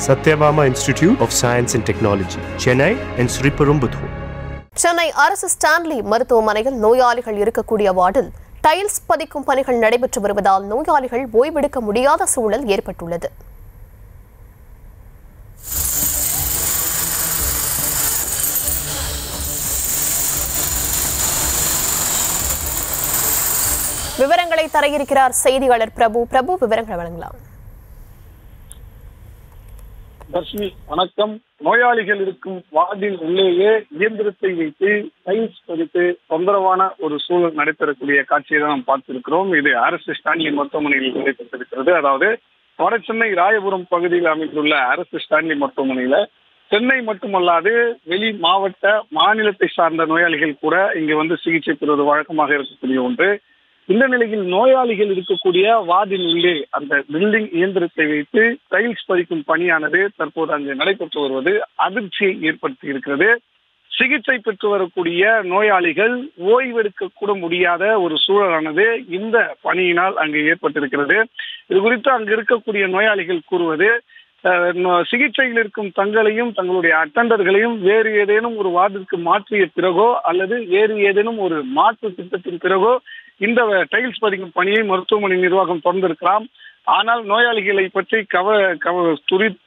Satyabama Institute of Science and Technology, Chennai and Sriperumbudur. Chennai அரசு Stanley மருத்துவமனையில் நோயாளிகள் இருக்கக்கூடிய வார்டில் டைல்ஸ் பதிக்கும் பணிகள் நடைபெற்று வருவதால் நோயாளிகள் ஓய்வெடுக்க முடியாத சூழல் ஏற்பட்டுள்ளது. விவரங்களை தர இருக்கிறார் செய்தியாளர் பிரபு. விவரங்களை வழங்கலாம். தர்ஷினி, வணக்கம். நோயாளிகள் இருக்கும் வார்டின் உள்ளேயே இயந்திரத்தை வைத்து டைல்ஸ் பதித்து தொந்தரவான ஒரு சூழல் நடைபெறக்கூடிய காட்சியை தான் நாம் பார்த்திருக்கிறோம். இது அரசு ஸ்டான்லி மருத்துவமனையில் நடைபெற்றிருக்கிறது. அதாவது வட சென்னை ராயபுரம் பகுதியில் அமைந்துள்ள அரசு ஸ்டான்லி மருத்துவமனையில சென்னை மட்டுமல்லாது வெளி மாவட்ட மாநிலத்தை சார்ந்த நோயாளிகள் கூட இங்கு வந்து சிகிச்சை பெறுவது வழக்கமாக இருக்கக்கூடிய ஒன்று. இந்த நிலையில் நோயாளிகள் இருக்கக்கூடிய வார்டின் உள்ளே அந்த பில்டிங் இயந்திரத்தை வைத்து டைல்ஸ் பதிக்கும் பணியானது தற்போது அங்கு நடைபெற்று வருவது அதிர்ச்சியை ஏற்படுத்தி இருக்கிறது. சிகிச்சை பெற்று வரக்கூடிய நோயாளிகள் ஓய்வெடுக்க கூட முடியாத ஒரு சூழலானது இந்த பணியினால் அங்கு ஏற்பட்டிருக்கிறது. இது குறித்து அங்கு இருக்கக்கூடிய நோயாளிகள் கூறுவது, சிகிச்சையில் இருக்கும் தங்களையும் தங்களுடைய அட்டண்டர்களையும் வேறு ஏதேனும் ஒரு வார்டிற்கு மாற்றிய பிறகோ அல்லது வேறு ஏதேனும் ஒரு மாற்று திட்டத்தின் பிறகோ இந்த டைல்ஸ் பதிக்கும் பணியை மருத்துவமனை நிர்வாகம் தொடர்ந்திருக்கலாம். ஆனால் நோயாளிகளை பற்றி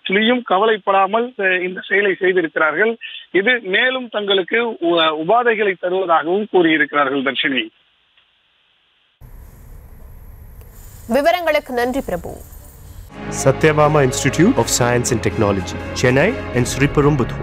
துளியும் கவலைப்படாமல் இந்த செயலை செய்திருக்கிறார்கள். இது மேலும் தங்களுக்கு உபாதைகளை தருவதாகவும் கூறியிருக்கிறார்கள். தர்ஷினி, விவரங்களுக்கு நன்றி பிரபு. Satyabama Institute of Science and Technology, Chennai and Sriperumbudur.